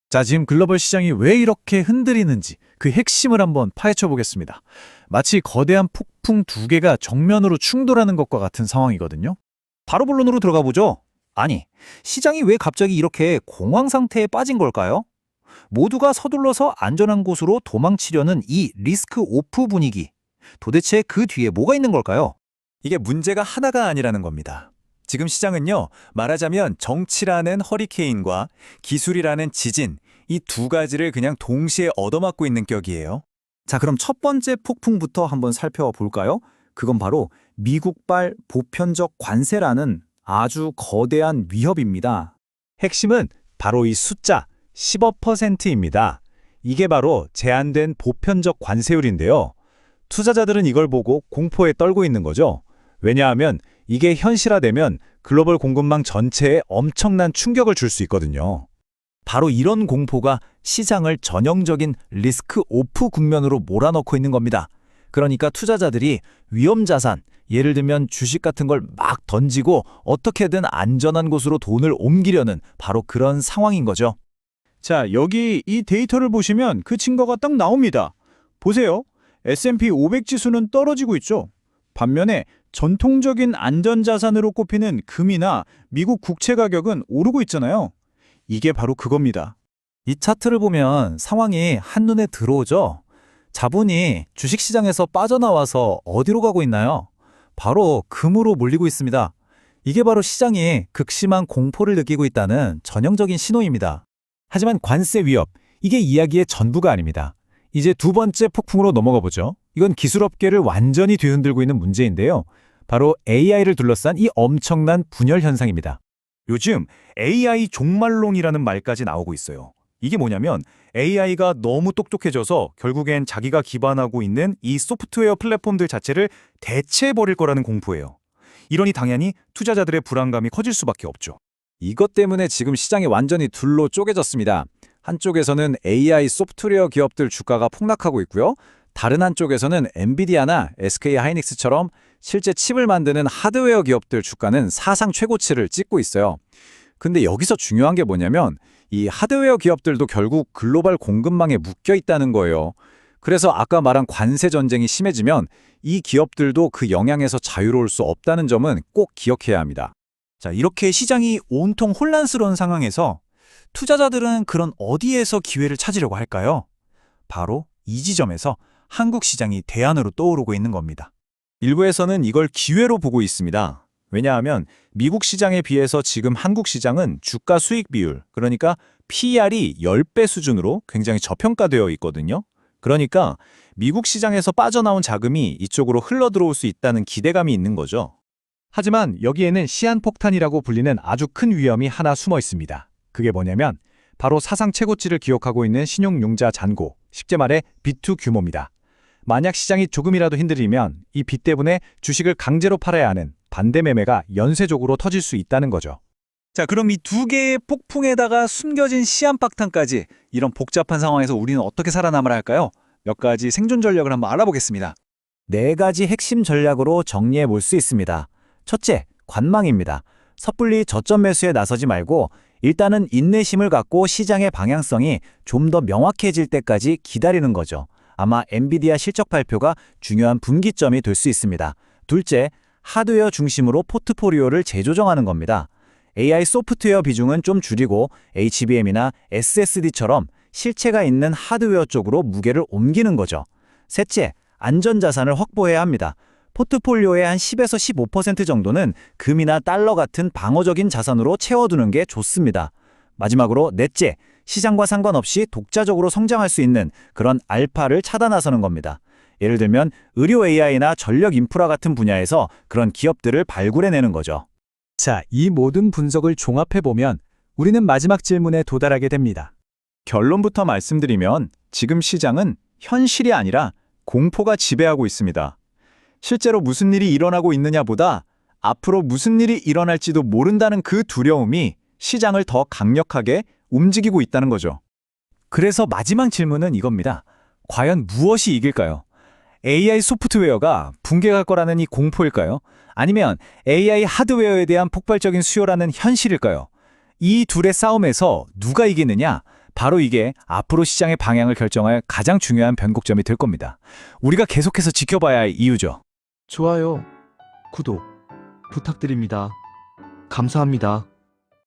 자, 지금 글로벌 시장이 왜 이렇게 흔들리는지 그 핵심을 한번 파헤쳐 보겠습니다. 마치 거대한 폭풍 두 개가 정면으로 충돌하는 것과 같은 상황이거든요. 바로 본론으로 들어가 보죠. 아니, 시장이 왜 갑자기 이렇게 공황 상태에 빠진 걸까요? 모두가 서둘러서 안전한 곳으로 도망치려는 이 리스크 오프 분위기. 도대체 그 뒤에 뭐가 있는 걸까요? 이게 문제가 하나가 아니라는 겁니다. 지금 시장은요, 말하자면 정치라는 허리케인과 기술이라는 지진, 이 두 가지를 그냥 동시에 얻어맞고 있는 격이에요. 자, 그럼 첫 번째 폭풍부터 한번 살펴볼까요? 그건 바로 미국발 보편적 관세라는 아주 거대한 위협입니다. 핵심은 바로 이 숫자 15%입니다. 이게 바로 제한된 보편적 관세율인데요. 투자자들은 이걸 보고 공포에 떨고 있는 거죠. 왜냐하면 이게 현실화되면 글로벌 공급망 전체에 엄청난 충격을 줄 수 있거든요. 바로 이런 공포가 시장을 전형적인 리스크 오프 국면으로 몰아넣고 있는 겁니다. 그러니까 투자자들이 위험 자산, 예를 들면 주식 같은 걸 막 던지고 어떻게든 안전한 곳으로 돈을 옮기려는 바로 그런 상황인 거죠. 자, 여기 이 데이터를 보시면 그 증거가 딱 나옵니다. 보세요. S&P 500 지수는 떨어지고 있죠. 반면에 전통적인 안전자산으로 꼽히는 금이나 미국 국채 가격은 오르고 있잖아요. 이게 바로 그겁니다. 이 차트를 보면 상황이 한눈에 들어오죠. 자본이 주식시장에서 빠져나와서 어디로 가고 있나요? 바로 금으로 몰리고 있습니다. 이게 바로 시장이 극심한 공포를 느끼고 있다는 전형적인 신호입니다. 하지만 관세 위협, 이게 이야기의 전부가 아닙니다. 이제 두 번째 폭풍으로 넘어가 보죠. 이건 기술업계를 완전히 뒤흔들고 있는 문제인데요. 바로 AI를 둘러싼 이 엄청난 분열 현상입니다. 요즘 AI 종말론이라는 말까지 나오고 있어요. 이게 뭐냐면 AI가 너무 똑똑해져서 결국엔 자기가 기반하고 있는 이 소프트웨어 플랫폼들 자체를 대체해버릴 거라는 공포예요. 이러니 당연히 투자자들의 불안감이 커질 수밖에 없죠. 이것 때문에 지금 시장이 완전히 둘로 쪼개졌습니다. 한쪽에서는 AI 소프트웨어 기업들 주가가 폭락하고 있고요. 다른 한쪽에서는 엔비디아나 SK 하이닉스처럼 실제 칩을 만드는 하드웨어 기업들 주가는 사상 최고치를 찍고 있어요. 근데 여기서 중요한 게 뭐냐면 이 하드웨어 기업들도 결국 글로벌 공급망에 묶여 있다는 거예요. 그래서 아까 말한 관세 전쟁이 심해지면 이 기업들도 그 영향에서 자유로울 수 없다는 점은 꼭 기억해야 합니다. 자, 이렇게 시장이 온통 혼란스러운 상황에서 투자자들은 그런 어디에서 기회를 찾으려고 할까요? 바로 이 지점에서 한국 시장이 대안으로 떠오르고 있는 겁니다. 일부에서는 이걸 기회로 보고 있습니다. 왜냐하면 미국 시장에 비해서 지금 한국 시장은 주가 수익 비율, 그러니까 PER이 10배 수준으로 굉장히 저평가되어 있거든요. 그러니까 미국 시장에서 빠져나온 자금이 이쪽으로 흘러들어올 수 있다는 기대감이 있는 거죠. 하지만 여기에는 시한폭탄이라고 불리는 아주 큰 위험이 하나 숨어 있습니다. 그게 뭐냐면 바로 사상 최고치를 기록하고 있는 신용융자 잔고, 쉽게 말해 빚투 규모입니다. 만약 시장이 조금이라도 흔들리면 이 빚 때문에 주식을 강제로 팔아야 하는 반대 매매가 연쇄적으로 터질 수 있다는 거죠. 자, 그럼 이 두 개의 폭풍에다가 숨겨진 시한폭탄까지 이런 복잡한 상황에서 우리는 어떻게 살아남아야 할까요? 몇 가지 생존 전략을 한번 알아보겠습니다. 4가지 핵심 전략으로 정리해 볼 수 있습니다. 첫째, 관망입니다. 섣불리 저점 매수에 나서지 말고 일단은 인내심을 갖고 시장의 방향성이 좀 더 명확해질 때까지 기다리는 거죠. 아마 엔비디아 실적 발표가 중요한 분기점이 될 수 있습니다. 둘째, 하드웨어 중심으로 포트포리오를 재조정하는 겁니다. AI 소프트웨어 비중은 좀 줄이고 HBM이나 SSD처럼 실체가 있는 하드웨어 쪽으로 무게를 옮기는 거죠. 셋째, 안전자산을 확보해야 합니다. 포트폴리오의 한 10에서 15% 정도는 금이나 달러 같은 방어적인 자산으로 채워두는 게 좋습니다. 마지막으로 넷째, 시장과 상관없이 독자적으로 성장할 수 있는 그런 알파를 찾아 나서는 겁니다. 예를 들면 의료 AI나 전력 인프라 같은 분야에서 그런 기업들을 발굴해내는 거죠. 자, 이 모든 분석을 종합해보면 우리는 마지막 질문에 도달하게 됩니다. 결론부터 말씀드리면 지금 시장은 현실이 아니라 공포가 지배하고 있습니다. 실제로 무슨 일이 일어나고 있느냐보다 앞으로 무슨 일이 일어날지도 모른다는 그 두려움이 시장을 더 강력하게 움직이고 있다는 거죠. 그래서 마지막 질문은 이겁니다. 과연 무엇이 이길까요? AI 소프트웨어가 붕괴할 거라는 이 공포일까요? 아니면 AI 하드웨어에 대한 폭발적인 수요라는 현실일까요? 이 둘의 싸움에서 누가 이기느냐? 바로 이게 앞으로 시장의 방향을 결정할 가장 중요한 변곡점이 될 겁니다. 우리가 계속해서 지켜봐야 할 이유죠. 좋아요, 구독 부탁드립니다. 감사합니다.